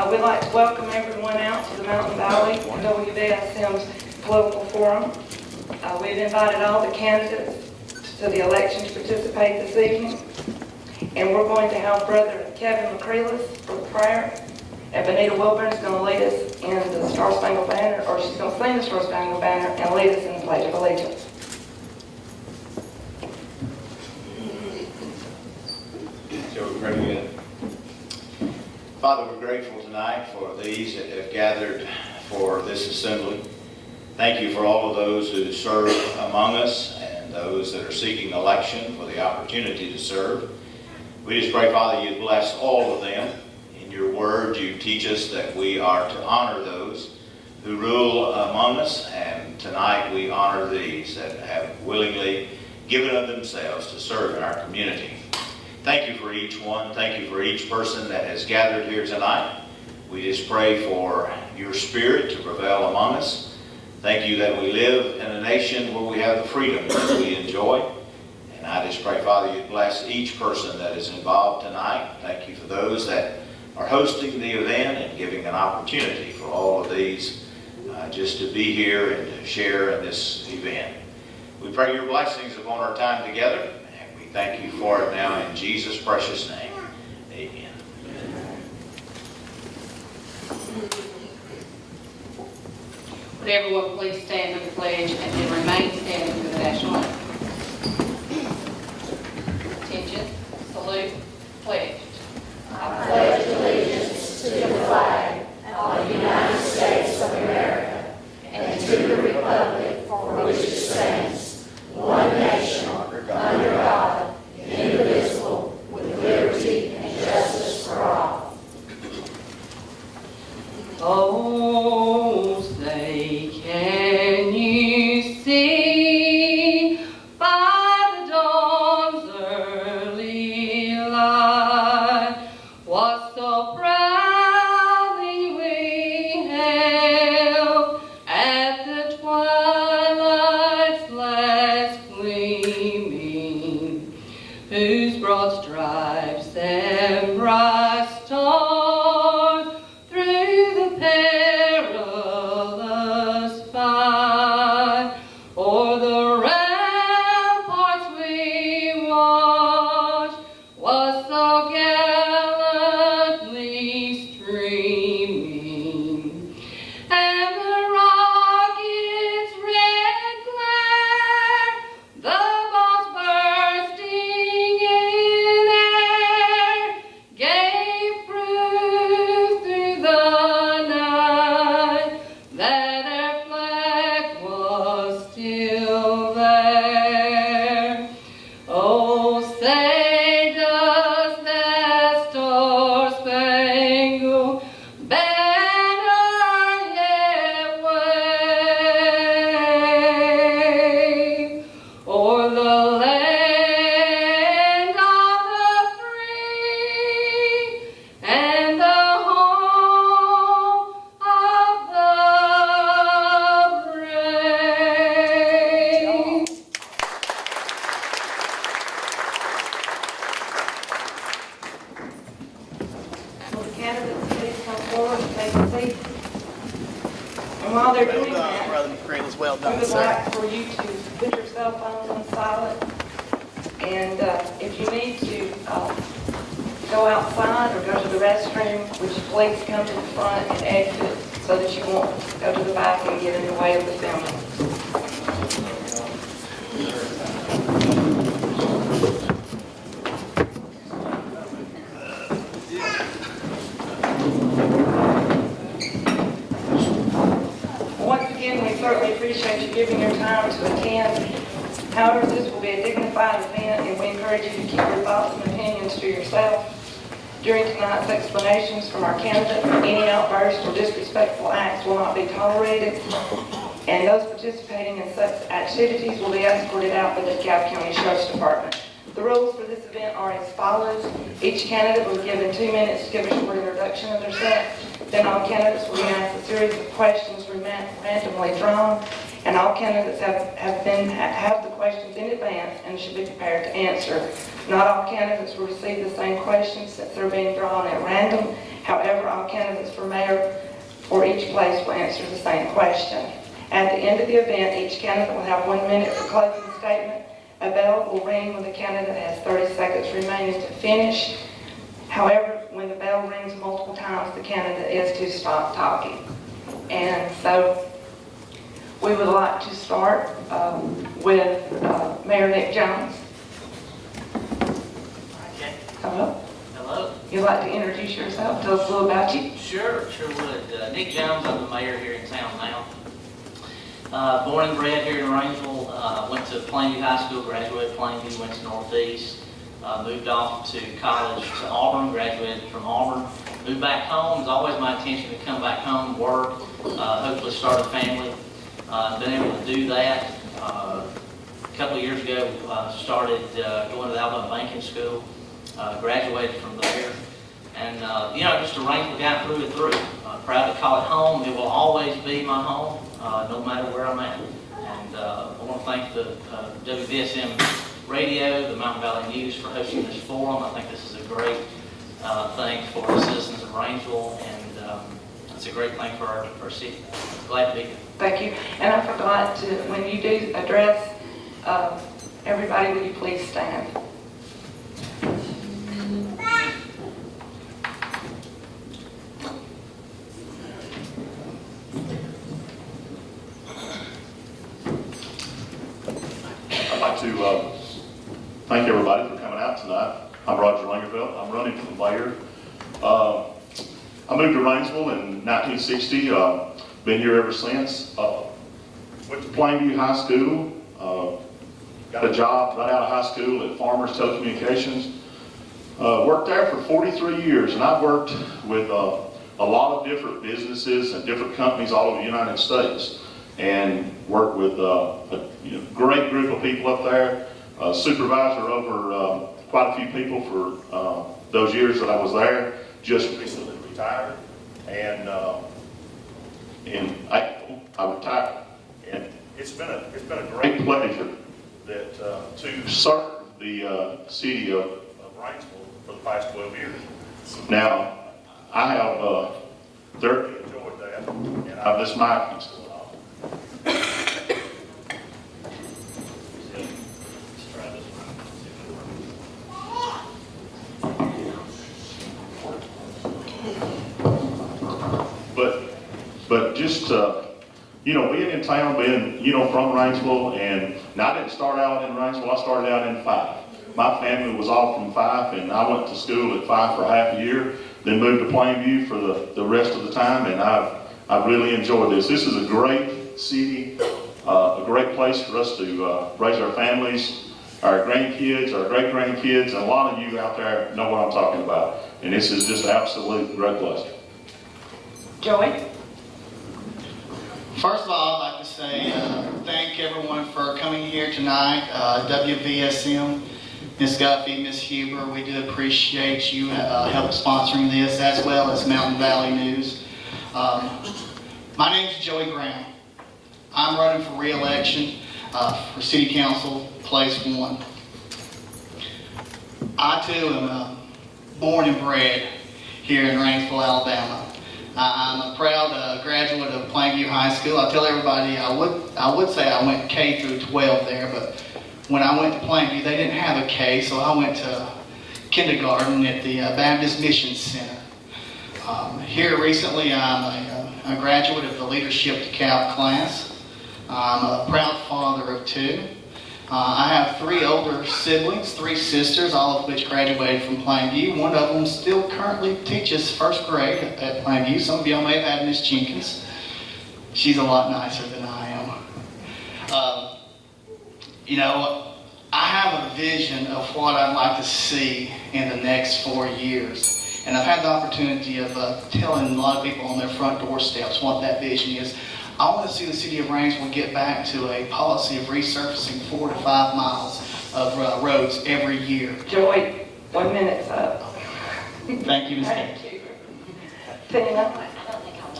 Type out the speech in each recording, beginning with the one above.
We'd like to welcome everyone out to the Mountain Valley WVSM's political forum. We've invited all the candidates to the election to participate this evening. And we're going to have Brother Kevin McCreelis for the prayer. And Benita Wilburn is going to lead us in the Star Spangled Banner, or she's going to sing the Star Spangled Banner and lead us in the Pledge of Allegiance. So we're ready to get. Father, we're grateful tonight for these that have gathered for this assembly. Thank you for all of those who serve among us and those that are seeking election for the opportunity to serve. We just pray, Father, you bless all of them. In your word, you teach us that we are to honor those who rule among us, and tonight we honor these that have willingly given of themselves to serve in our community. Thank you for each one. Thank you for each person that has gathered here tonight. We just pray for your spirit to prevail among us. Thank you that we live in a nation where we have the freedom that we enjoy. And I just pray, Father, you bless each person that is involved tonight. Thank you for those that are hosting the event and giving an opportunity for all of these just to be here and to share in this event. We pray your blessings upon our time together. Thank you for it now in Jesus' precious name. Amen. Would everyone please stand for the pledge and then remain standing for the national anthem. Attention, salute, pledge. I pledge allegiance to the flag of the United States of America and to the republic for which it stands, one nation, under God, indivisible, with liberty and justice for all. Oh, say, can you see by the dawn's early light what so proudly we hailed at the twilight's last gleaming, whose broad stripes and bright stars through the perilous fight o'er the ramparts we watched was so gallantly streaming, and the rocket's red glare, the bombs bursting in air, gave proof through the night that our flag was still there. Oh, say does that star-spangled banner yet wave o'er the land of the free and the home of the brave. Will the candidates please come forward and take a seat? And while they're doing that, Brother McCreelis, well we done, would sir. like for you to put your cell phones on silent. And if you need to go outside or go to the restroom, would you please come to the front and exit so that you won't go to the back and get in the way of the filming. Once again, we certainly appreciate you giving your time to attend. However, this will be a dignified event, and we encourage you to keep your thoughts and opinions to yourself. During tonight's explanations from our candidates, any outbursts or disrespectful acts will not be tolerated, and those participating in such activities will be escorted out by the DeKalb County Sheriff's Department. The rules for this event are as follows. Each candidate will be given 2 minutes to give a short introduction of themselves. Then all candidates will be asked a series of questions randomly drawn, and all candidates have the questions in advance and should be prepared to answer. Not all candidates will receive the same questions since they're being drawn at random, However, all candidates for mayor for each place will answer the same question. At the end of the event, each candidate will have 1 minute for closing statement. A bell will ring when the candidate has 30 seconds remaining to finish. However, when the bell rings multiple times, the candidate is to stop talking. And so we would like to start with Mayor Nick Jones. Okay. Come up. Hello. You'd like to introduce yourself? Tell us a little about you. Sure would. Nick Jones, I'm the mayor here in town now. Born and bred here in Rainsville. Went to Plainview High School, graduated Plainview, went to Northeast. Moved off to college to Auburn, graduated from Auburn. Moved back home. It was always my intention to come back home, work, hopefully start a family. Been able to do that. A couple of years ago, started going to the Alabama Banking School. Graduated from there. And, just a Rainsville guy through and through. Proud to call it home. It will always be my home, no matter where I'm at. And I want to thank the WVSM Radio, the Mountain Valley News for hosting this forum. I think this is a great thing for the citizens of Rainsville, and it's a great thing for our city. Glad to be here. Thank you. And I forgot to, when you do address everybody, would you please stand? I'd like to thank everybody for coming out tonight. I'm Roger Langerfeld. I'm running for mayor. I moved to Rainsville in 1960. Been here ever since. Went to Plainview High School. Got a job right out of high school at Farmers Telecommunications. Worked there for 43 years, and I've worked with a lot of different businesses and different companies all over the United States, and worked with a great group of people up there. Supervisor over quite a few people for those years that I was there. Just recently retired, and in April I retired, and it's been a great pleasure that to serve the city of Rainsville for the past 12 years. Now I have thoroughly enjoyed that, and this mic is going on. But just, being in town, being, from Rainsville, and I didn't start out in Rainsville, I started out in Fife. My family was all from Fife, and I went to school at Fife for half a year, then moved to Plainview for the rest of the time, and I've really enjoyed this. This is a great city, a great place for us to raise our families, our grandkids, our great-grandkids, and a lot of you out there know what I'm talking about. And this is just an absolute great pleasure. Joey? First of all, I'd like to say thank everyone for coming here tonight. WVSM, Ms. Guffey, Ms. Huber, we do appreciate you help sponsoring this, as well as Mountain Valley News. My name is Joey Brown. I'm running for re-election for City Council, Place 1. I too am born and bred here in Rainsville, Alabama. I'm a proud graduate of Plainview High School. I tell everybody I would say I went K through 12 there, but when I went to Plainview, they didn't have a K, so I went to kindergarten at the Baptist Mission Center. Here recently, I'm a graduate of the Leadership DeKalb class. I'm a proud father of 2. I have 3 older siblings, 3 sisters, all of which graduated from Plainview. One of them still currently teaches first grade at Plainview. Some of y'all may have had Miss Jenkins. She's a lot nicer than I am. I have a vision of what I'd like to see in the next 4 years. And I've had the opportunity of telling a lot of people on their front doorsteps what that vision is. I want to see the city of Rainsville get back to a policy of resurfacing 4 to 5 miles of roads every year. Joey, 1 minute's up. Thank you, Ms. Thank you. Tina? I don't think I want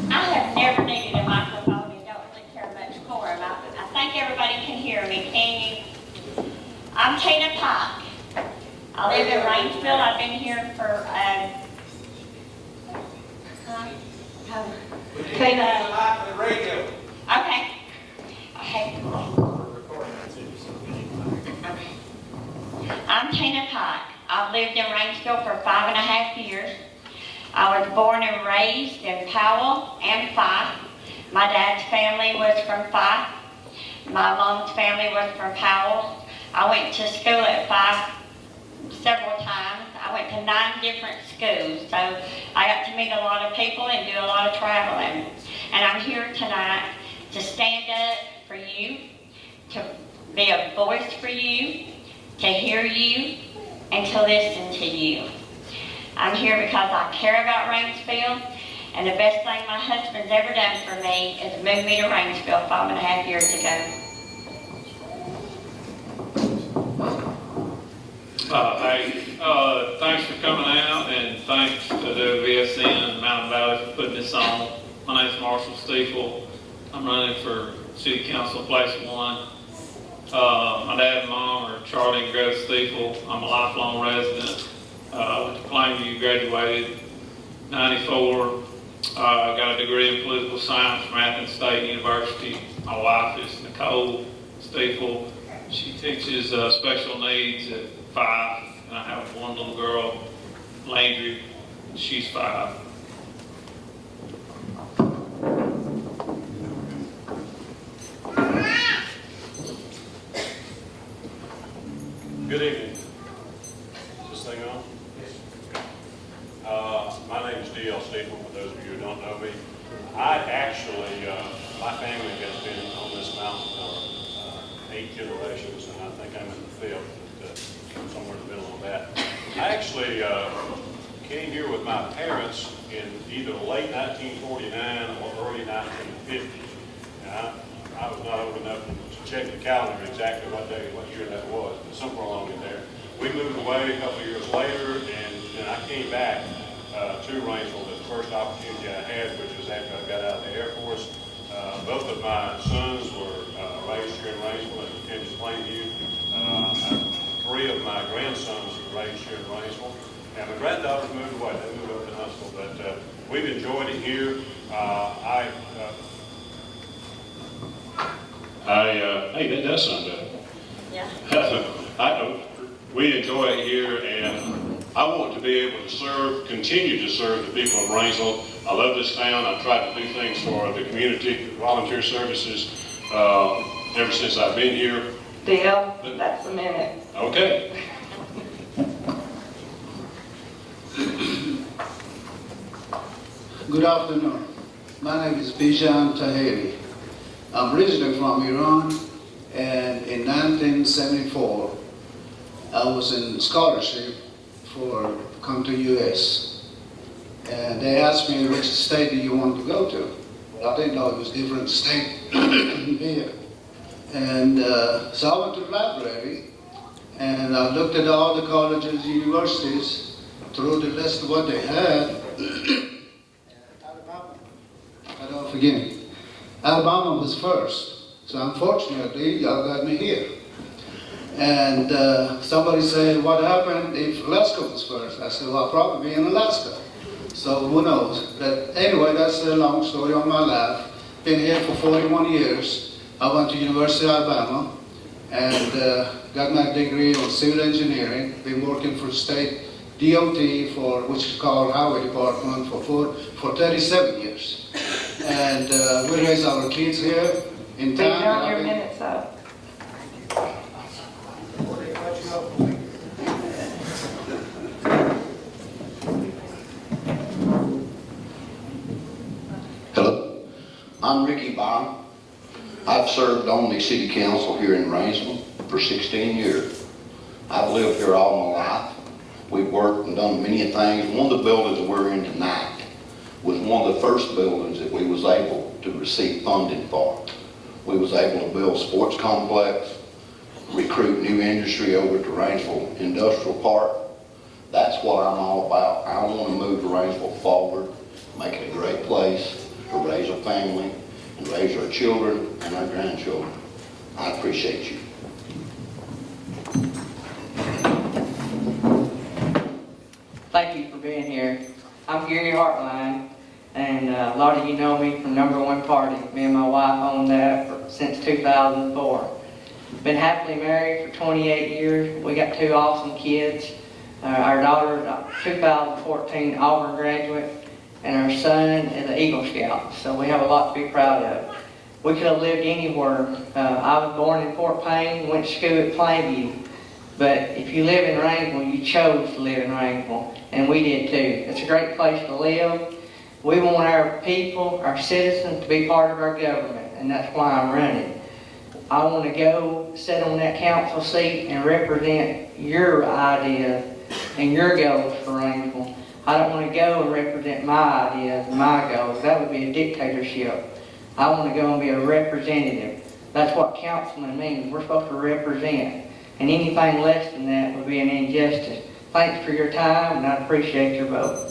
that. I have never needed a microphone and don't really care much for them. I think everybody can hear me. Can you? I'm Tina Pike. I live in Rainsville. I've been here for Tina. Live on the radio. Okay. Okay. I'm Tina Pike. I've lived in Rainsville for 5.5 years. I was born and raised in Powell and Fife. My dad's family was from Fife. My mom's family was from Powell. I went to school at Fife several times. I went to 9 different schools, so I got to meet a lot of people and do a lot of traveling. And I'm here tonight to stand up for you, to be a voice for you, to hear you, and to listen to you. I'm here because I care about Rainsville, and the best thing my husband's ever done for me is move me to Rainsville 5.5 years ago. Thanks for coming out, and thanks to WVSM and Mountain Valley for putting this on. My name's Marshall Stiefel. I'm running for City Council Place 1. My dad and mom are Charlie and Greta Stiefel. I'm a lifelong resident. Went to Plainview, graduated 94. Got a degree in political science from Athens State University. My wife is Nicole Stiefel. She teaches special needs at 5, and I have one little girl, Landry. She's 5. Good evening. Is this thing on? Yes. My name is D.L. Stiefel, for those of you who don't know me. I actually, my family has been on this mountain for 8 generations, and I think I'm in the 5th, but somewhere in the middle of that. I actually came here with my parents in either late 1949 or early 1950. Now, I was not old enough to check the calendar exactly what year that was, but somewhere along in there. We moved away a couple of years later, and then I came back to Rainsville. The first opportunity I had, which was after I got out of the Air Force. Both of my sons were raised here in Rainsville and attended Plainview. 3 of my grandsons were raised here in Rainsville. And my granddaughters moved away. They moved over to Huntsville, but we've enjoyed it here. Hey, that does sound better. Yeah. We enjoy it here, and I want to be able to continue to serve the people of Rainsville. I love this town. I've tried to do things for the community, volunteer services, ever since I've been here. Dale, that's a minute. Okay. Good afternoon. My name is Bijan Tahiri. I'm originally from Iran, and in 1974, I was in scholarship for come to U.S. And they asked me which state do you want to go to. I didn't know it was different state here. And so I went to the library, and I looked at all the colleges, universities, through the list of what they had. Alabama was first, so unfortunately, y'all got me here. And somebody said, what happened if Alaska was first? I said, well, I'll probably be in Alaska. So who knows? But anyway, that's a long story on my life. Been here for 41 years. I went to University of Alabama and got my degree on civil engineering. Been working for state DOT, which is called Highway Department, for 37 years. And we raise our kids here in town. Turn your minutes up. Hello, I'm Ricky Bond. I've served on the city council here in Rainsville for 16 years. I've lived here all my life. We've worked and done many things. One of the buildings that we're in tonight was one of the first buildings that we was able to receive funding for. We was able to build a sports complex, recruit new industry over to Rainsville Industrial Park. That's what I'm all about. I want to move to Rainsville forward, make it a great place to raise a family and raise our children and our grandchildren. I appreciate you. Thank you for being here. I'm Gary Hartline. And a lot of you know me from Number One Party. Me and my wife owned that since 2004. Been happily married for 28 years. We got 2 awesome kids. Our daughter is a 2014 Auburn graduate, and our son is an Eagle Scout. So we have a lot to be proud of. We could have lived anywhere. I was born in Fort Payne, went to school at Plainview. But if you live in Rainsville, you chose to live in Rainsville, and we did too. It's a great place to live. We want our people, our citizens, to be part of our government, and that's why I'm running. I want to go sit on that council seat and represent your ideas and your goals for Rainsville. I don't want to go and represent my ideas and my goals. That would be a dictatorship. I want to go and be a representative. That's what councilman means. We're supposed to represent. And anything less than that would be an injustice. Thanks for your time, and I appreciate your vote.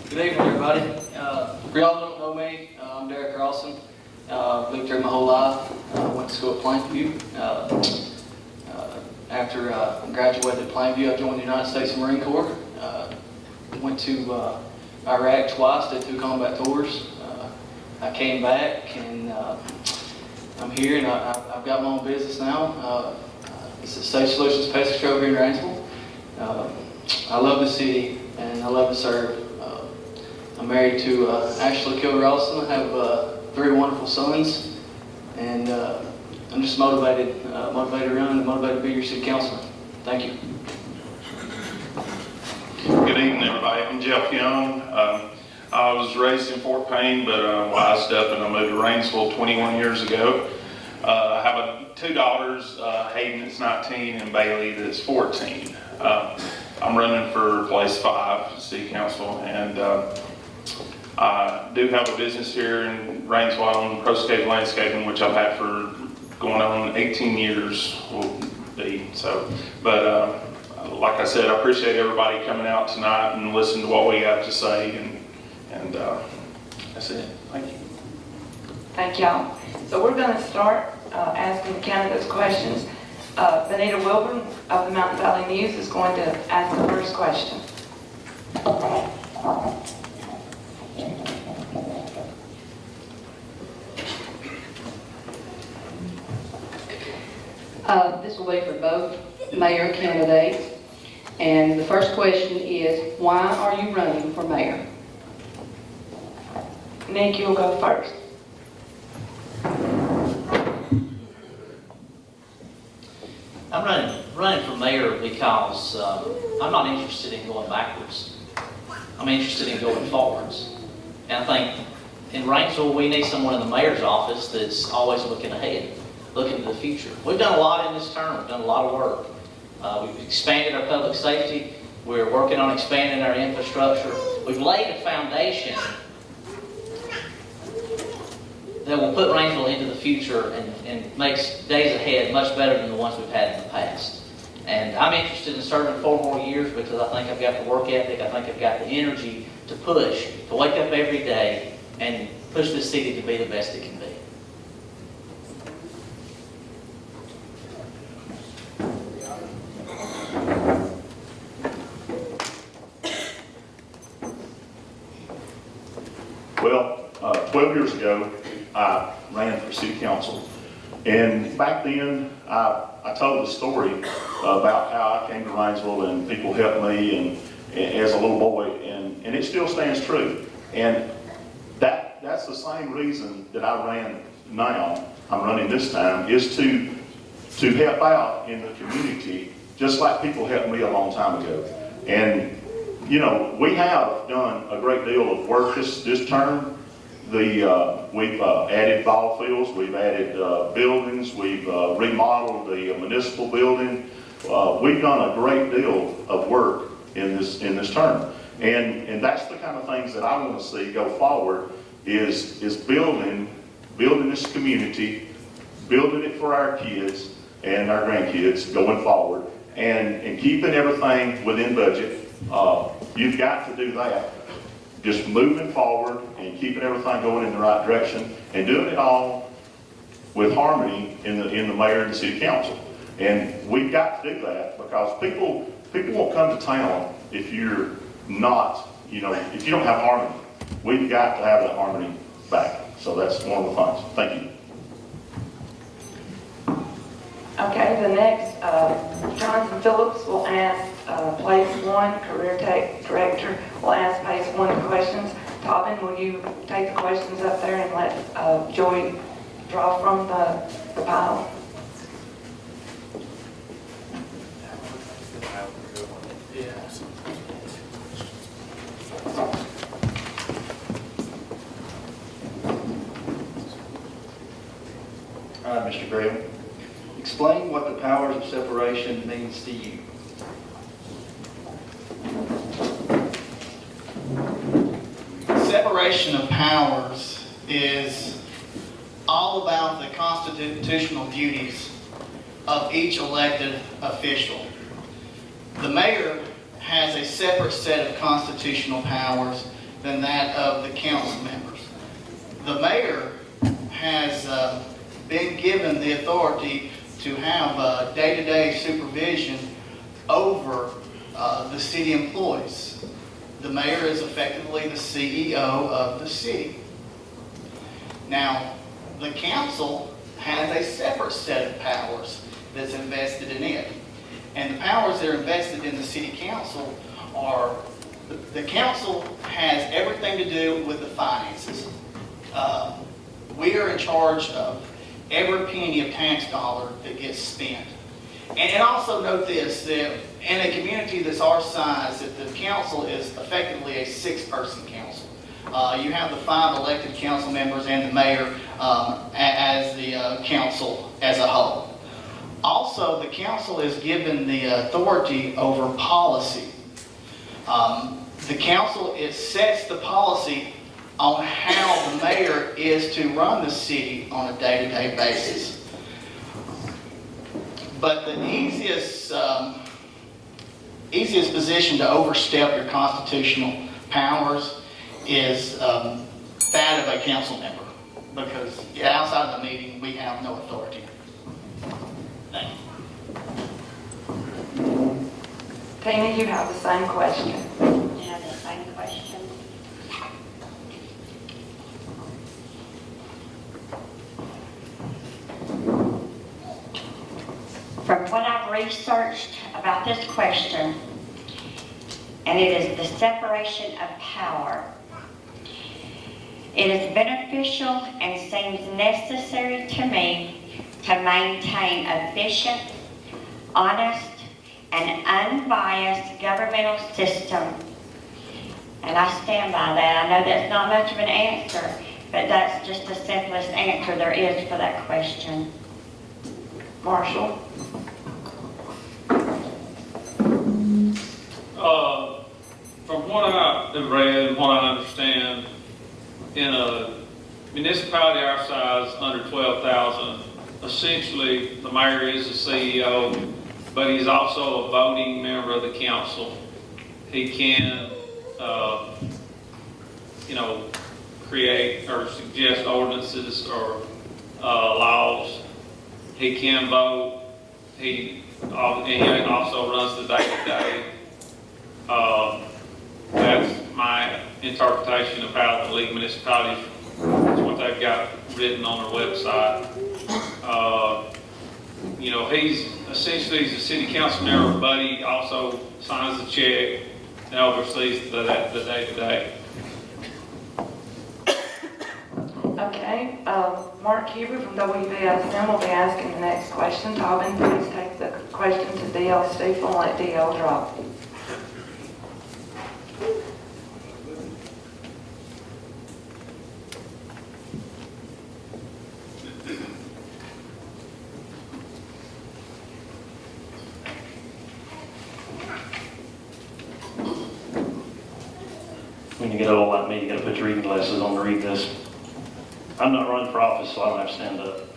Good evening, everybody. For y'all who don't know me, I'm Derek Carlson. Lived here my whole life. Went to school at Plainview. After I graduated at Plainview, I joined the United States Marine Corps. Went to Iraq twice, did 2 combat tours. I came back, and I'm here, and I've got my own business now. It's a Safe Solutions Pest Control here in Rainsville. I love the city, and I love to serve. I'm married to Ashley Kilder-Ralston. I have 3 wonderful sons, and I'm just motivated to run and motivated to be your city councilman. Thank you. Good evening, everybody. I'm Jeff Young. I was raised in Fort Payne, but wised up and I moved to Rainsville 21 years ago. I have 2 daughters, Hayden that's 19 and Bailey that's 14. I'm running for place 5, city council, and I do have a business here in Rainsville on Proscape Landscaping, which I've had for going on 18 years will be. So, but like I said, I appreciate everybody coming out tonight and listening to what we have to say, and that's it. Thank you. Thank y'all. So we're going to start asking the candidates questions. Benita Wilburn of the Mountain Valley News is going to ask the first question. This will be for both mayor candidates. And the first question is, why are you running for mayor? Nick, you'll go first. I'm running for mayor because I'm not interested in going backwards. I'm interested in going forwards. And I think in Rainsville, we need someone in the mayor's office that's always looking ahead, looking to the future. We've done a lot in this term. We've done a lot of work. We've expanded our public safety. We're working on expanding our infrastructure. We've laid a foundation that will put Rainsville into the future and makes days ahead much better than the ones we've had in the past. And I'm interested in serving 4 more years because I think I've got the work ethic, I think I've got the energy to push, to wake up every day and push this city to be the best it can be. Well, 12 years ago, I ran for city council. And back then, I told the story about how I came to Rainsville and people helped me and as a little boy, and it still stands true. And that's the same reason that I ran now, I'm running this time, is to help out in the community, just like people helped me a long time ago. And, you know, we have done a great deal of work this term. We've added ball fields, we've added buildings, we've remodeled the municipal building. We've done a great deal of work in this term. And that's the kind of things that I want to see go forward is building this community, building it for our kids and our grandkids going forward, and keeping everything within budget. You've got to do that. Just moving forward and keeping everything going in the right direction and doing it all with harmony in the mayor and the city council. And we've got to do that because people people won't come to town if you're not, if you don't have harmony. We've got to have that harmony back. So that's one of the funds. Thank you. Okay, the next, Jonathan Phillips will ask Place 1, Career Tech Director will ask Place 1 questions. Tobin, will you take the questions up there and let Joey draw from the pile? All right, Mr. Graham. Explain what the powers of separation means to you. Separation of powers is all about the constitutional duties of each elected official. The mayor has a separate set of constitutional powers than that of the council members. The mayor has been given the authority to have day-to-day supervision over the city employees. The mayor is effectively the CEO of the city. Now, the council has a separate set of powers that's invested in it. And the powers that are invested in the city council are, the council has everything to do with the finances. We are in charge of every penny of tax dollar that gets spent. And also note this, that in a community that's our size, that the council is effectively a 6-person council. You have the 5 elected council members and the mayor as the council as a whole. Also, the council is given the authority over policy. The council, it sets the policy on how the mayor is to run the city on a day-to-day basis. But the easiest position to overstep your constitutional powers is that of a council member, because outside of the meeting, we have no authority. Thank you. Tina, you have the same question. You have the same question. From what I've researched about this question, and it is the separation of power. It is beneficial and seems necessary to me to maintain efficient, honest, and unbiased governmental system. And I stand by that. I know that's not much of an answer, but that's just the simplest answer there is for that question. Marshall? From what I have read and what I understand, in a municipality our size, under 12,000, essentially the mayor is the CEO, but he's also a voting member of the council. He can, create or suggest ordinances or laws. He can vote. He also runs the day-to-day. That's my interpretation of how the League of Municipalities, that's what they've got written on their website. He's a city council member, but he also signs the check and oversees the day-to-day. Okay, Mark Huber from WVSM will be asking the next question. Tobin, please take the question to D.L. Stiefel and let D.L. drop. When you get old like me, you gotta put your reading glasses on to read this. I'm not running for office, so I don't have to stand up.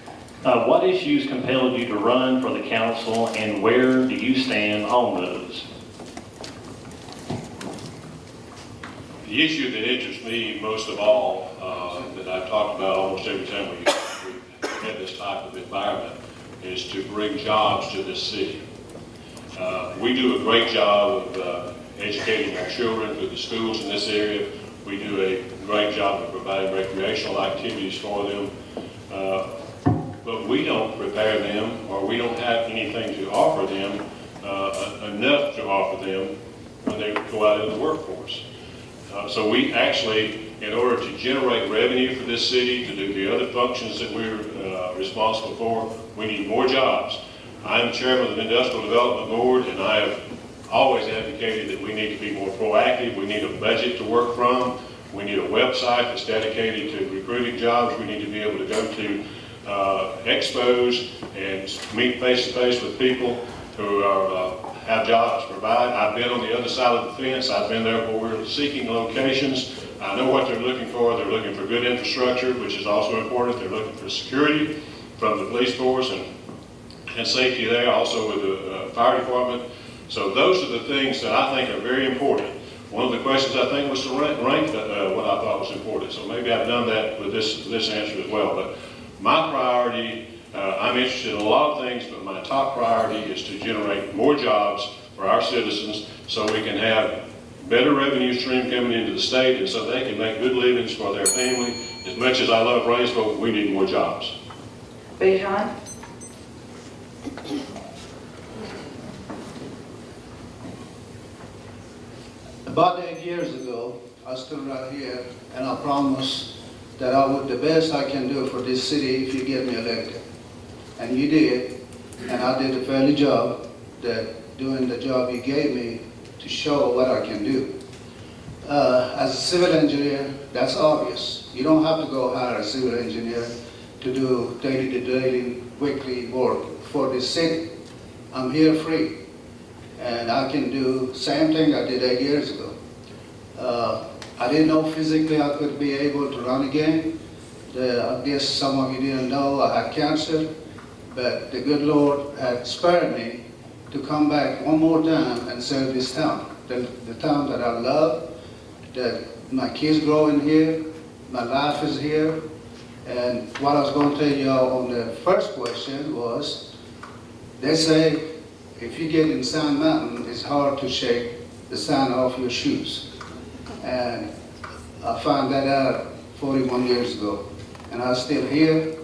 What issues compelled you to run for the council, and where do you stand on those? The issue that interests me most of all, that I've talked about almost every time we had this type of environment, is to bring jobs to this city. We do a great job of educating our children through the schools in this area. We do a great job of providing recreational activities for them. But we don't prepare them, or we don't have anything to offer them, enough to offer them when they go out in the workforce. So we actually, in order to generate revenue for this city, to do the other functions that we're responsible for, we need more jobs. I'm chairman of the Industrial Development Board, and I have always advocated that we need to be more proactive. We need a budget to work from. We need a website that's dedicated to recruiting jobs. We need to be able to go to expos and meet face-to-face with people who have jobs to provide. I've been on the other side of the fence. I've been there where we're seeking locations. I know what they're looking for. They're looking for good infrastructure, which is also important. They're looking for security from the police force and safety there, also with the fire department. So those are the things that I think are very important. One of the questions I think was to rank what I thought was important. So maybe I've done that with this answer as well. But my priority, I'm interested in a lot of things, but my top priority is to generate more jobs for our citizens so we can have better revenue stream coming into the state and so they can make good livings for their family. As much as I love Rainsville, we need more jobs. Bijan? About 8 years ago, I stood right here and I promised that I would the best I can do for this city if you get me elected. And you did, and I did a fairly job doing the job you gave me to show what I can do. As a civil engineer, that's obvious. You don't have to go hire a civil engineer to do daily, weekly work for this city. I'm here free, and I can do the same thing I did 8 years ago. I didn't know physically I could be able to run again. I guess some of you didn't know I had cancer, but the good Lord had spared me to come back one more time and serve this town, the town that I love, that my kids growing here, my life is here. And what I was going to tell you all on the first question was, they say if you get in Sand Mountain, it's hard to shake the sand off your shoes. And I found that out 41 years ago. And I'm still here,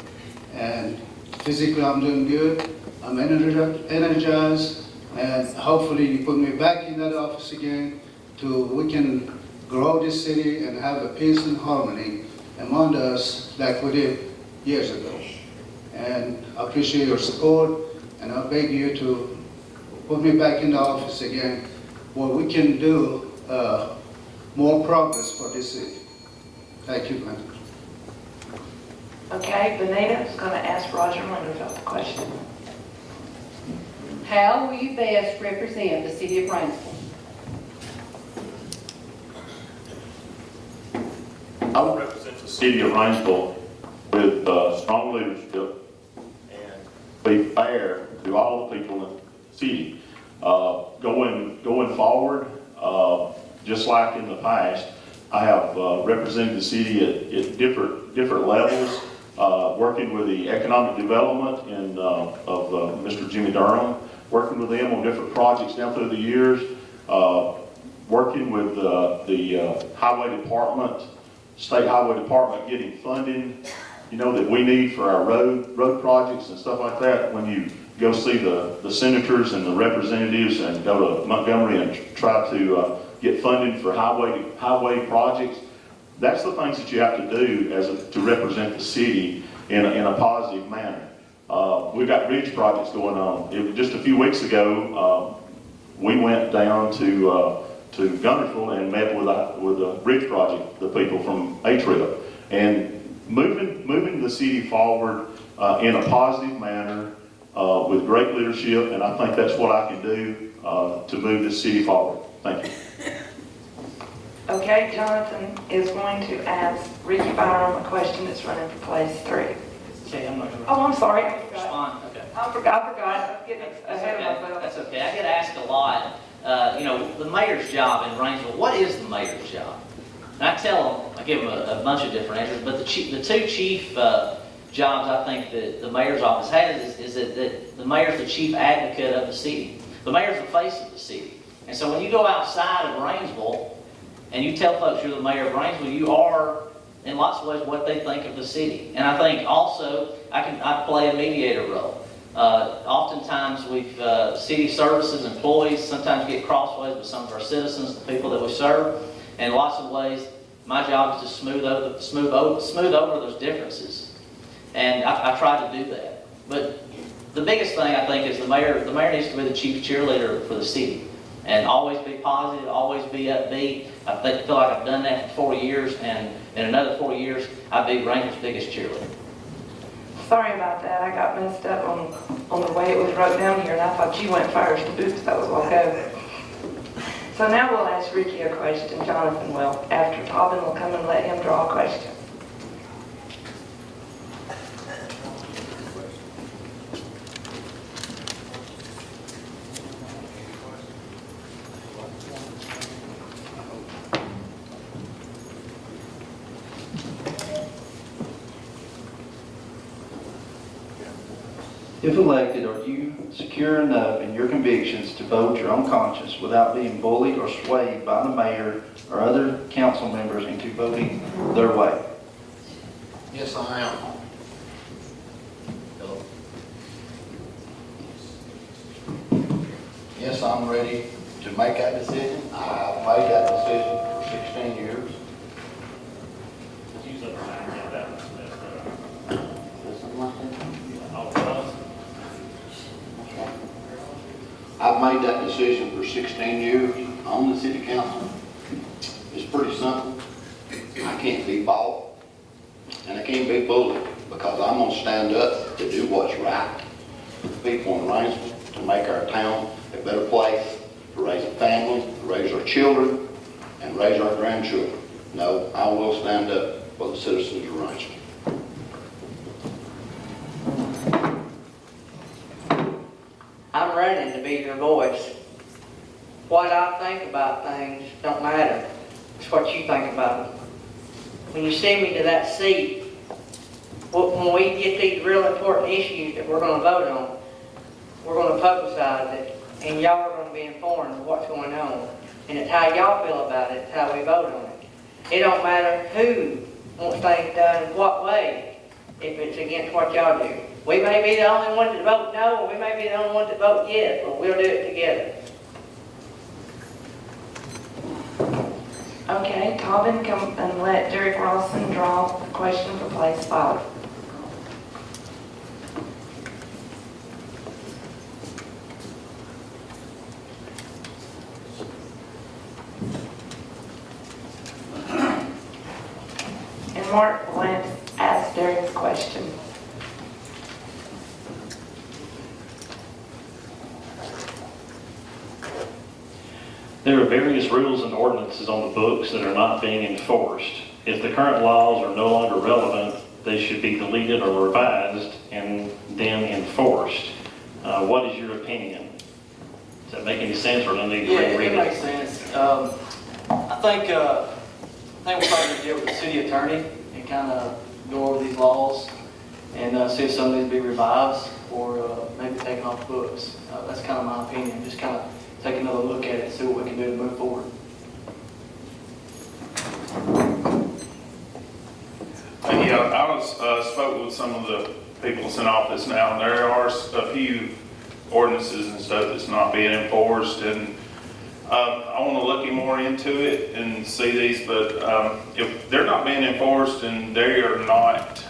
and physically I'm doing good. I'm energized, and hopefully you put me back in that office again we can grow this city and have a peace and harmony among us like we did years ago. And I appreciate your support, and I beg you to put me back in the office again where we can do more progress for this city. Thank you, man. Okay, Benita is going to ask Roger Lingerfeld the question. How will you best represent the city of Rainsville? I will represent the city of Rainsville with strong leadership and be fair to all the people in the city. Going forward, just like in the past, I have represented the city at different levels, working with the economic development of Mr. Jimmy Durham, working with them on different projects down through the years, working with the highway department, state highway department, getting funding, that we need for our road projects and stuff like that. When you go see the senators and the representatives and go to Montgomery and try to get funding for highway projects, that's the things that you have to do to represent the city in a positive manner. We've got bridge projects going on. Just a few weeks ago, we went down to Gunnersville and met with a bridge project, the people from A-Trip, and moving the city forward in a positive manner with great leadership, and I think that's what I can do to move this city forward. Thank you. Okay, Jonathan is going to ask Ricky Byram a question that's running for place 3. Okay, I'm not going to Oh, I'm sorry. I respond. Okay. forgot. I was getting ahead of myself. That's okay. I get asked a lot, the mayor's job in Rainsville, what is the mayor's job? And I give them a bunch of different answers, but the two chief jobs I think that the mayor's office has is that the mayor's the chief advocate of the city. the mayor's the face of the city. And so when you go outside of Rainsville and you tell folks you're the mayor of Rainsville, you are, in lots of ways, what they think of the city. And I think also I play a mediator role. Oftentimes city services employees sometimes get crossways with some of our citizens, the people that we serve. And in lots of ways, my job is to smooth over those differences. And I try to do that. But the biggest thing I think is the mayor needs to be the chief cheerleader for the city. And always be positive, always be upbeat. I feel like I've done that for 4 years, and in another 4 years, I'll be Rainsville's biggest cheerleader. Sorry about that. I got messed up on the way it was wrote down here, and I thought you went first. Oops, that was like over. So now we'll ask Ricky a question. Jonathan will. After Tobin will come and let him draw a question. If elected, are you secure enough in your convictions to vote your own conscience without being bullied or swayed by the mayor or other council members into voting their way? Yes, I am. Yes, I'm ready to make that decision. I've made that decision for 16 years. I've made that decision for 16 years on the city council. It's pretty simple. I can't be bought and I can't be bullied because I'm going to stand up to do what's right for the people in Rainsville, to make our town a better place, to raise a family, to raise our children, and raise our grandchildren. No, I will stand up for the citizens of Rainsville. I'm running to be your voice. What I think about things don't matter. It's what you think about them. When you send me to that seat, when we get these real important issues that we're going to vote on, we're going to publicize it, and y'all are going to be informed of what's going on. And it's how y'all feel about it, it's how we vote on it. It don't matter who wants things done what way, if it's against what y'all do. We may be the only ones that vote no, or we may be the only ones that vote yes, but we'll do it together. Okay, Tobin, come and let Derek Rawson draw a question for place 5. And Mark will ask Derek's question. There are various rules and ordinances on the books that are not being enforced. If the current laws are no longer relevant, they should be deleted or revised and then enforced. What is your opinion? Does that make any sense, or do I need to reread it makes sense. I think we're probably going to deal with the city attorney and kind of go over these laws and see if some need to be revised or maybe taken off the books. That's kind of my opinion. Just kind of take another look at it and see what we can do to move forward. Yeah, I spoke with some of the people that's in office now, and there are a few ordinances and stuff that's not being enforced, and I want to look more into it and see these, but if they're not being enforced and they are not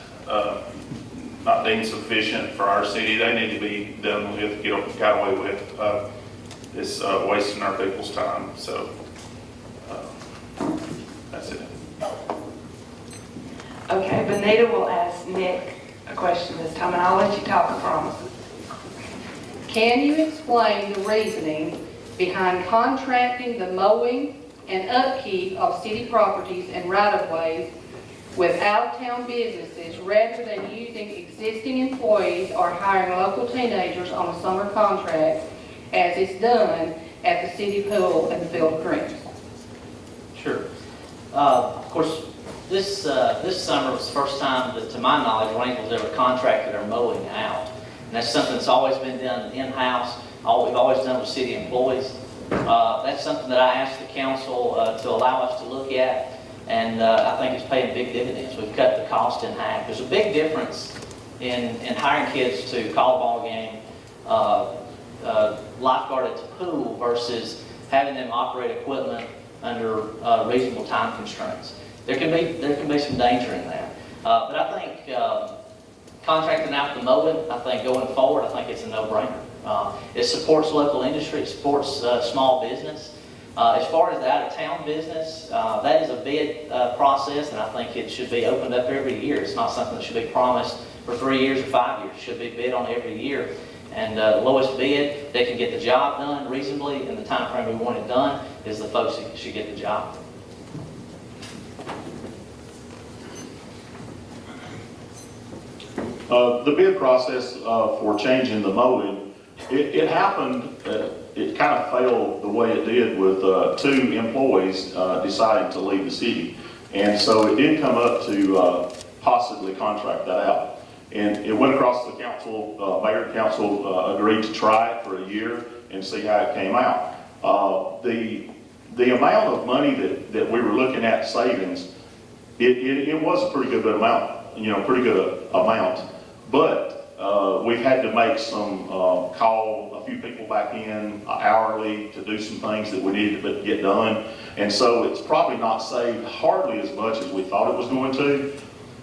deemed sufficient for our city, they need to be done with, got away with. It's wasting our people's time, so that's it. Okay, Benita will ask Nick a question this time, and I'll let you talk, I promise. Can you explain the reasoning behind contracting the mowing and upkeep of city properties and right-of-ways with out-of-town businesses rather than using existing employees or hiring local teenagers on a summer contract as it's done at the city pool and the Field of Dreams? Sure. Of course, this summer was the first time that, to my knowledge, Rainsville's ever contracted our mowing out. And that's something that's always been done in-house. we've always done with city employees. That's something that I asked the council to allow us to look at, and I think it's paying big dividends. We've cut the cost in half. There's a big difference in hiring kids to call a ball game, lifeguard at the pool, versus having them operate equipment under reasonable time constraints. There can be some danger in that. But I think contracting out the mowing, I think going forward, I think it's a no-brainer. It supports local industry, it supports small business. As far as the out-of-town business, that is a bid process, and I think it should be opened up every year. It's not something that should be promised for 3 years or 5 years. It should be bid on every year. And the lowest bid, they can get the job done reasonably in the time frame we want it done, is the folks that should get the job. The bid process for changing the mowing, it happened, it kind of failed the way it did with 2 employees deciding to leave the city. And so it did come up to possibly contract that out. And it went across the council, mayor and council agreed to try it for a year and see how it came out. The amount of money that we were looking at savings, it was a pretty good amount, pretty good amount. But we've had to make some call a few people back in hourly to do some things that we needed to get done. And so it's probably not saved hardly as much as we thought it was going to.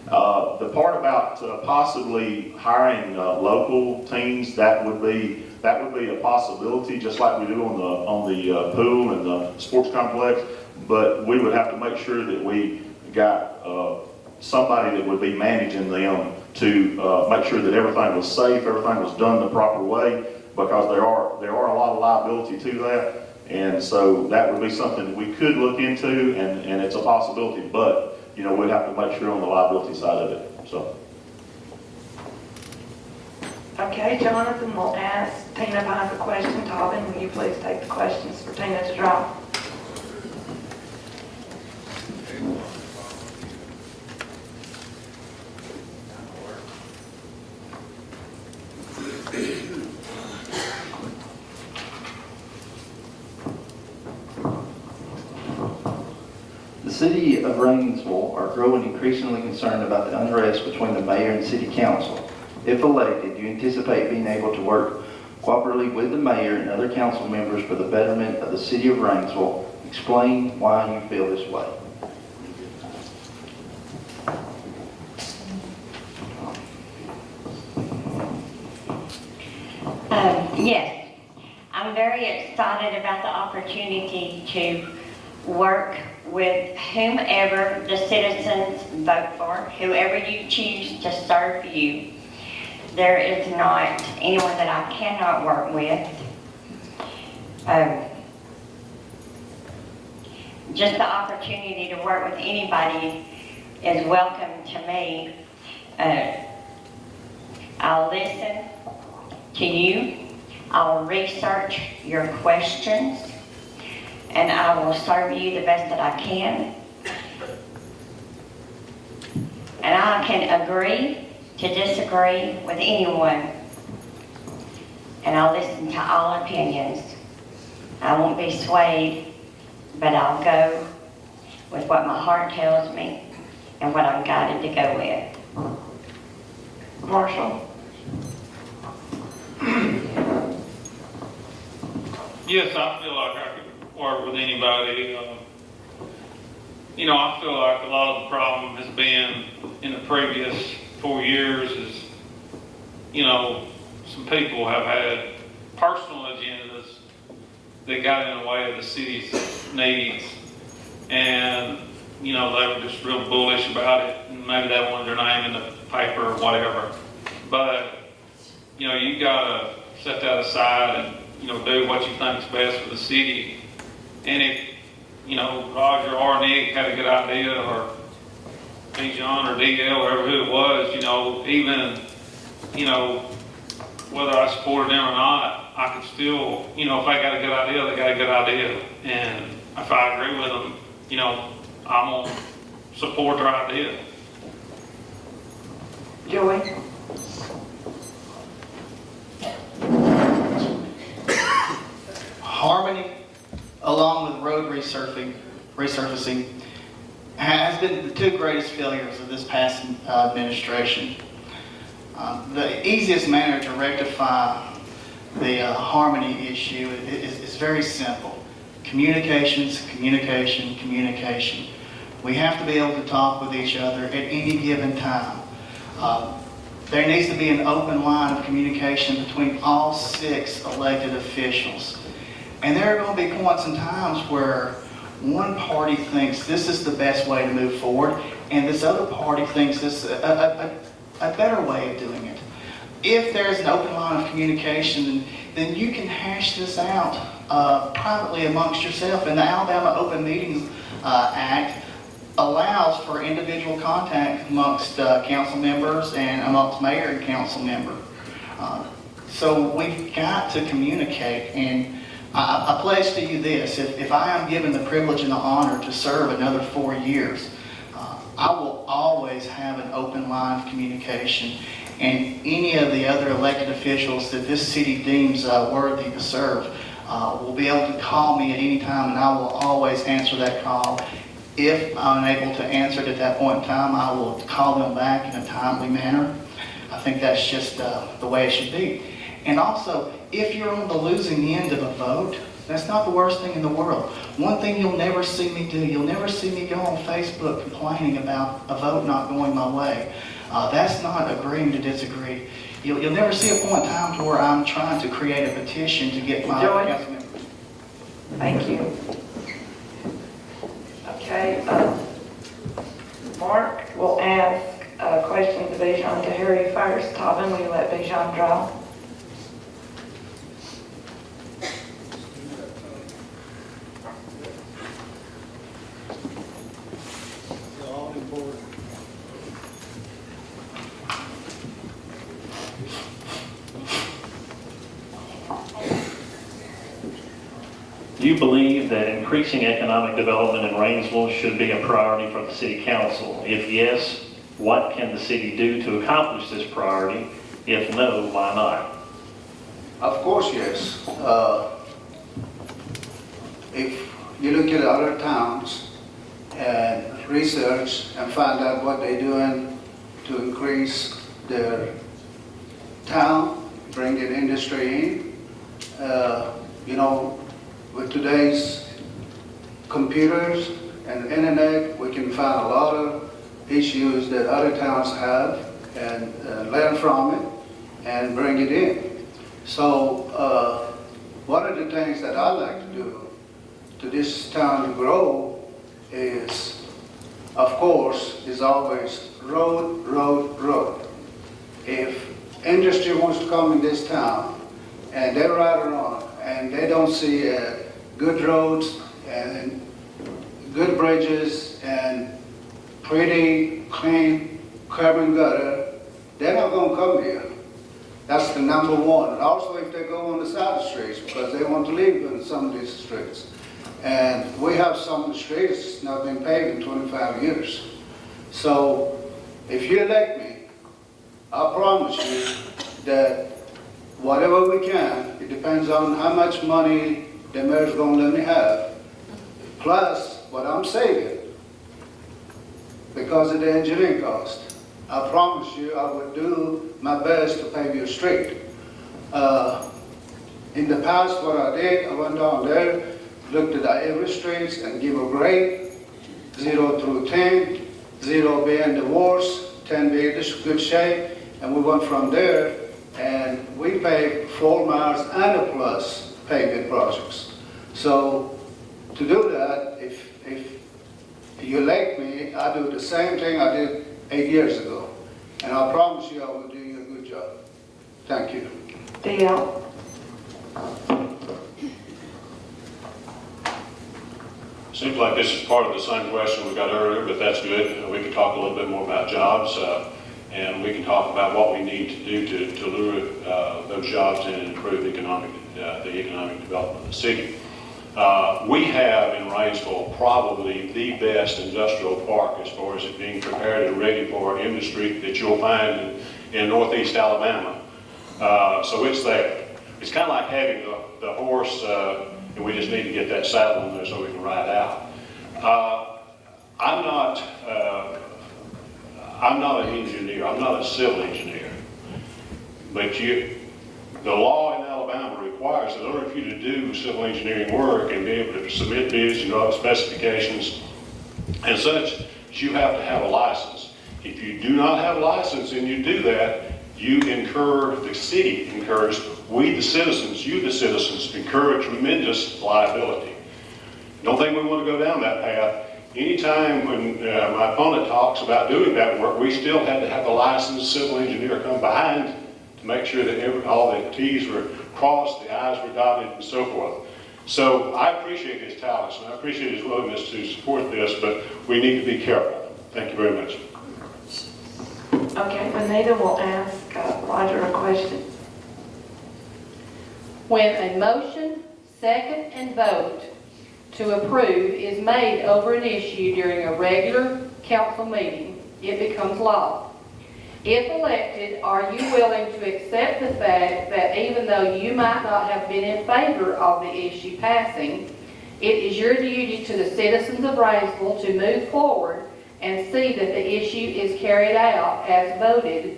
The part about possibly hiring local teams, that would be a possibility, just like we do on the pool and the sports complex. But we would have to make sure that we got somebody that would be managing them to make sure that everything was safe, everything was done the proper way, because there are a lot of liability to that. And so that would be something that we could look into, and it's a possibility, but we'd have to make sure on the liability side of it. So. Okay, Jonathan will ask Tina if I have a question. Tobin, will you please take the questions for Tina to drop? The city of Rainsville are growing increasingly concerned about the unrest between the mayor and city council. If elected, do you anticipate being able to work cooperatively with the mayor and other council members for the betterment of the city of Rainsville? Explain why you feel this way. Yes, I'm very excited about the opportunity to work with whomever the citizens vote for, whoever you choose to serve you. There is not anyone that I cannot work with. Just the opportunity to work with anybody is welcome to me. I'll listen to you. I'll research your questions, and I will serve you the best that I can. And I can agree to disagree with anyone, and I'll listen to all opinions. I won't be swayed, but I'll go with what my heart tells me and what I'm guided to go with. Marshall? Yes, I feel like I could work with anybody. I feel like a lot of the problem has been in the previous 4 years is, some people have had personal agendas that got in the way of the city's needs. And, they were just real bullish about it. And maybe they wanted their name in the paper or whatever. But, you gotta set that aside and, do what you think is best for the city. And if, Roger or Nick had a good idea, or B. John or DL, whoever who it was, even, whether I supported them or not, I could still, if they got a good idea, they got a good idea. And if I agree with them, I'm going to support their idea. Joey? along with road resurfacing, has been the two greatest failures of this past administration. The easiest manner to rectify the harmony issue is very simple. Communications, communication, communication. We have to be able to talk with each other at any given time. There needs to be an open line of communication between all 6 elected officials. And there are going to be points and times where one party thinks this is the best way to move forward, and this other party thinks this is a better way of doing it. If there's an open line of communication, then you can hash this out privately amongst yourself. And the Alabama Open Meetings Act allows for individual contact amongst council members and amongst mayor and council member. So we've got to communicate, and I pledge to you this: if I am given the privilege and the honor to serve another 4 years, I will always have an open line of communication, and any of the other elected officials that this city deems worthy to serve will be able to call me at any time, and I will always answer that call. If I'm unable to answer it at that point in time, I will call them back in a timely manner. I think that's just the way it should be. And also, if you're on the losing end of a vote, that's not the worst thing in the world. One thing you'll never see me do, you'll never see me go on Facebook complaining about a vote not going my way. That's not agreeing to disagree. You'll never see a point in time to where I'm trying to create a petition to get my council member. Thank you. Okay, Mark will ask a question to Bijan Tahiri first. Tobin, will you let Bijan draw? Do you believe that increasing economic development in Rainsville should be a priority for the city council? If yes, what can the city do to accomplish this priority? If no, why not? Of course, yes. If you look at other towns and research and find out what they're doing to increase their town, bring in industry in, with today's computers and the internet, we can find a lot of issues that other towns have and learn from it and bring it in. So one of the things that I like to do to this town to grow is, of course, is always road, road, road. If industry wants to come in this town and they ride around and they don't see good roads and good bridges and pretty clean curb and gutter, they're not going to come here. That's the number one. And also if they go on the side streets, because they want to live in some of these streets. And we have some of the streets not been paved in 25 years. So if you elect me, I promise you that whatever we can, it depends on how much money the mayor's going to let me have, plus what I'm saving because of the engineering cost. I promise you I would do my best to pave your street. In the past, what I did, I went down there, looked at every streets and give a grade, 0 through 10, 0 being the worst, 10 being the good shape, and we went from there and we paved 4 miles and a plus paving projects. So to do that, if you elect me, I do the same thing I did 8 years ago. And I promise you I will do you a good job. Thank you. Dale. Seems like this is part of the same question we got earlier, but that's good. We can talk a little bit more about jobs, and we can talk about what we need to do to lure those jobs in and improve the economic development of the city. We have in Rainsville probably the best industrial park as far as it being prepared and ready for industry that you'll find in northeast Alabama. So it's there. It's kind of like having the horse and we just need to get that saddle in there so we can ride out. I'm not an engineer, I'm not a civil engineer, but the law in Alabama requires that in order for you to do civil engineering work and be able to submit bids and draw specifications and such, you have to have a license. If you do not have a license and you do that, you incur, the city incurs, we the citizens, you the citizens, incur a tremendous liability. Don't think we want to go down that path. Anytime when my opponent talks about doing that work, we still had to have a licensed civil engineer come behind to make sure that all the T's were crossed, the I's were dotted, and so forth. So I appreciate his talents and I appreciate his willingness to support this, but we need to be careful. Thank you very much. Okay, Anita will ask Roger a question. When a motion, second, and vote to approve is made over an issue during a regular council meeting, it becomes law. If elected, are you willing to accept the fact that even though you might not have been in favor of the issue passing, it is your duty to the citizens of Rainsville to move forward and see that the issue is carried out as voted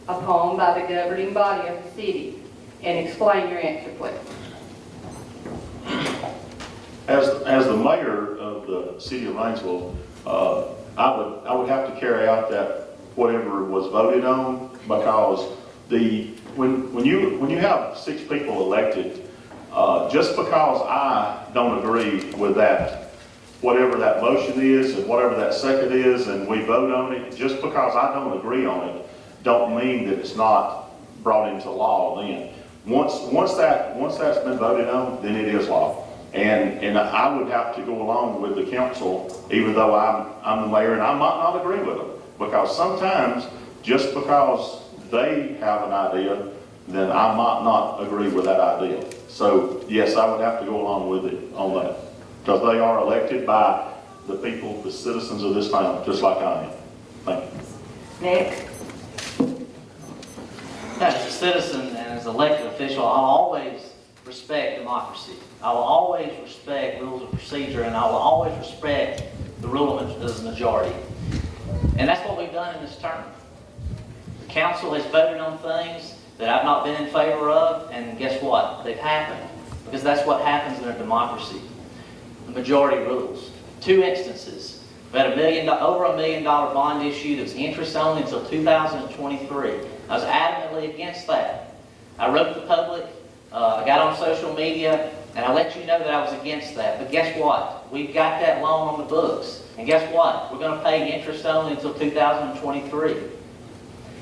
upon by the governing body of the city? And explain your answer, please. As the mayor of the city of Rainsville, I would have to carry out that whatever was voted on, because when you have 6 people elected, just because I don't agree with that, whatever that motion is and whatever that second is, and we vote on it, just because I don't agree on it, don't mean that it's not brought into law then. Once that's been voted on, then it is law. And I would have to go along with the council, even though I'm the mayor, and I might not agree with them. Because sometimes, just because they have an idea, then I might not agree with that idea. So yes, I would have to go along with it on that. Because they are elected by the people, the citizens of this town, just like I am. Thank you. Nick? As a citizen and as an elected official, I'll always respect democracy. I will always respect rules of procedure, and I will always respect the rule of the majority. And that's what we've done in this term. The council has voted on things that I've not been in favor of, and guess what? They've happened. Because that's what happens in a democracy. The majority rules. 2 instances. We had over $1 million bond issue that was interest only until 2023. I was adamantly against that. I wrote to the public, I got on social media, and I let you know that I was against that. But guess what? We've got that loan on the books. And guess what? We're going to pay interest only until 2023.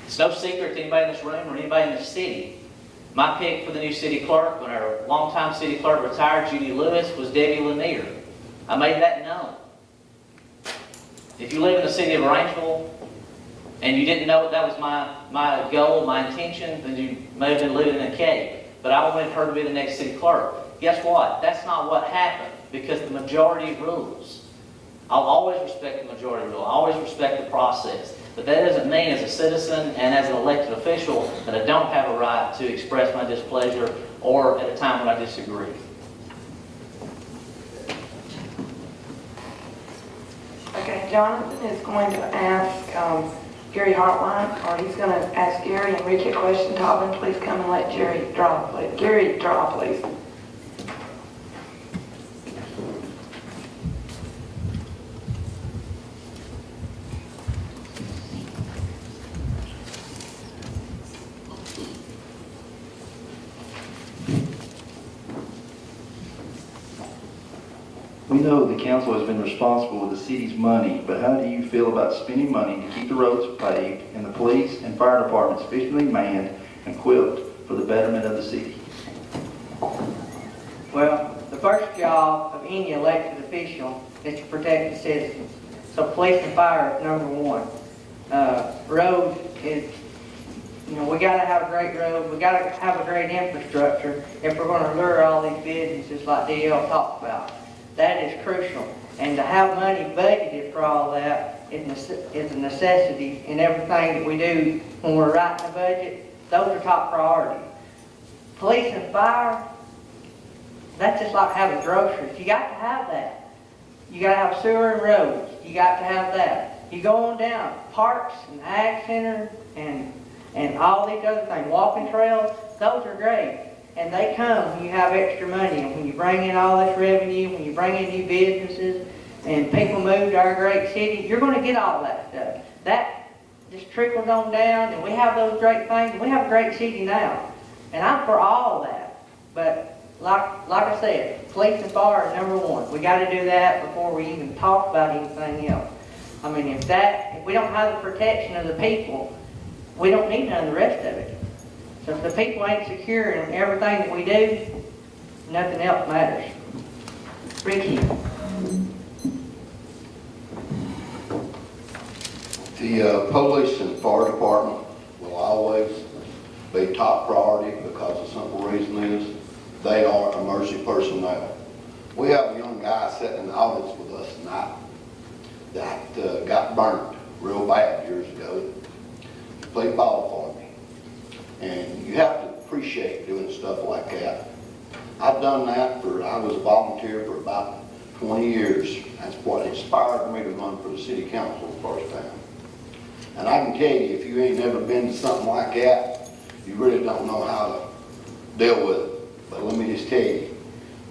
It's no secret to anybody in this room or anybody in the city. My pick for the new city clerk, when our longtime city clerk retired, Judy Lewis, was Debbie Lanier. I made that known. If you live in the city of Rainsville and you didn't know that was my goal, my intention, then you may have been living in a cave. But I wanted her to be the next city clerk. Guess what? That's not what happened, because the majority rules. I'll always respect the majority rule. I always respect the process. But that doesn't mean as a citizen and as an elected official that I don't have a right to express my displeasure or at a time when I disagree. Okay, Jonathan is going to ask Gary Hartline, or he's going to ask Gary and Ricky a question. Tobin, please come and let Gary draw, please. Gary, draw, please. We know the council has been responsible with the city's money, but how do you feel about spending money to keep the roads paved and the police and fire departments sufficiently manned and equipped for the betterment of the city? Well, the first job of any elected official is to protect the citizens. So police and fire is number 1. Road is, we got to have a great road. We got to have a great infrastructure if we're going to lure all these businesses like DL talked about. That is crucial. And to have money budgeted for all that is a necessity in everything that we do when we're writing a budget. Those are top priorities. Police and fire, That's just like having groceries. You got to have that. You got to have sewer and roads. You got to have that. You go on down, parks and ag center and all these other things, walking trails, those are great. And they come when you have extra money, and when you bring in all this revenue, when you bring in new businesses, and people move to our great city, you're going to get all that stuff. That just trickles on down, and we have those great things, and we have a great city now. And I'm for all that. But like I said, police and fire are number one. We got to do that before we even talk about anything else. I mean, if we don't have the protection of the people, we don't need none of the rest of it. So if the people ain't secure in everything that we do, nothing else matters. Ricky. The police and fire department will always be top priority because the simple reason is they are emergency personnel. We have a young guy sitting in the audience with us tonight that got burnt real bad years ago. He played ball for me. And you have to appreciate doing stuff like that. I've done that I was a volunteer for about 20 years. That's what inspired me to run for the city council the first time. And I can tell you, if you ain't never been to something like that, you really don't know how to deal with it. But let me just tell you,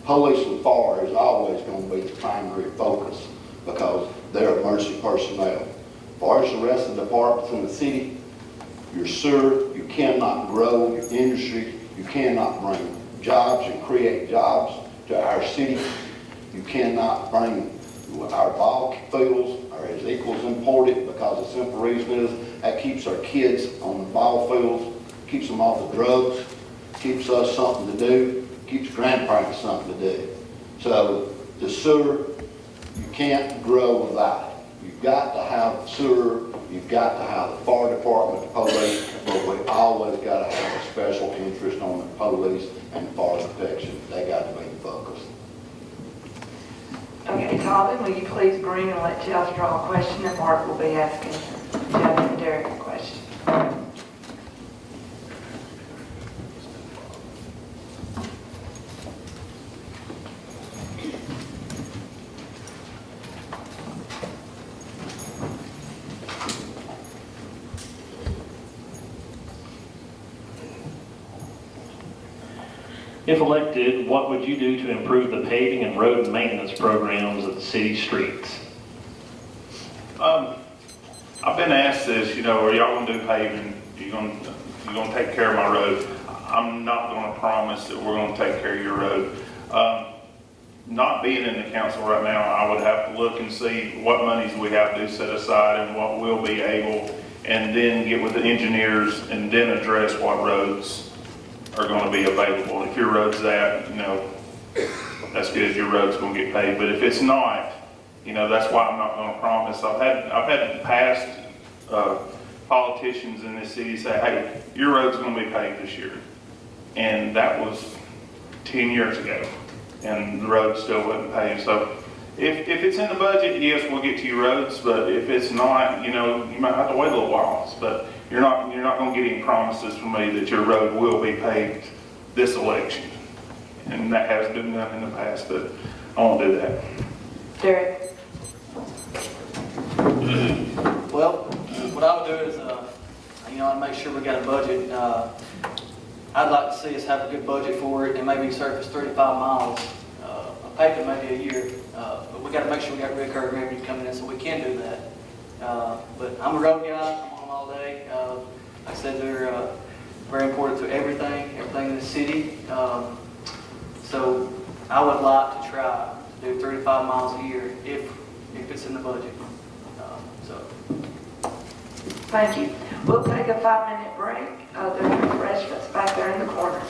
police and fire is always going to be the primary focus because they're emergency personnel. As far as the rest of the departments in the city, your sewer, you cannot grow your industry, you cannot bring jobs and create jobs to our city. You cannot bring our ball fields or as equals imported because the simple reason is that keeps our kids on the ball fields, keeps them off the drugs, keeps us something to do, keeps grandparents something to do. So the sewer, you can't grow without it. You've got to have sewer, you've got to have the fire department, the police, but we always got to have a special interest on the police and fire protection. They got to be the focus. Okay, Colin, will you please bring and let Chelsea draw a question, and Mark will be asking Jeff and Derek a question. If elected, what would you do to improve the paving and road maintenance programs of the city streets? I've been asked this, are y'all gonna do paving? You gonna take care of my road? I'm not gonna promise that we're gonna take care of your road. Not being in the council right now, I would have to look and see what monies we have to set aside and what we'll be able, and then get with the engineers and then address what roads are going to be available. If your road's that, that's good, your road's going to get paid. But if it's not, that's why I'm not going to promise. I've had past politicians in this city say, hey, your road's going to be paid this year. And that was 10 years ago. And the road still wasn't paved. So if it's in the budget, yes, we'll get to your roads. But if it's not, you might have to wait a little while. But you're not going to get any promises from me that your road will be paved this election. And that has been done in the past, but I won't do that. Derek? Well, what I would do is, I'd make sure we got a budget. I'd like to see us have a good budget for it and maybe surface 35 miles of pavement maybe a year. But we got to make sure we got recurring revenue coming in so we can do that. But I'm a road guy. I'm on them all day. Like I said, they're very important to everything in the city. So I would like to try to do 35 miles a year if it's in the budget. Thank you. We'll take a 5-minute break. There's refreshments back there in the corner.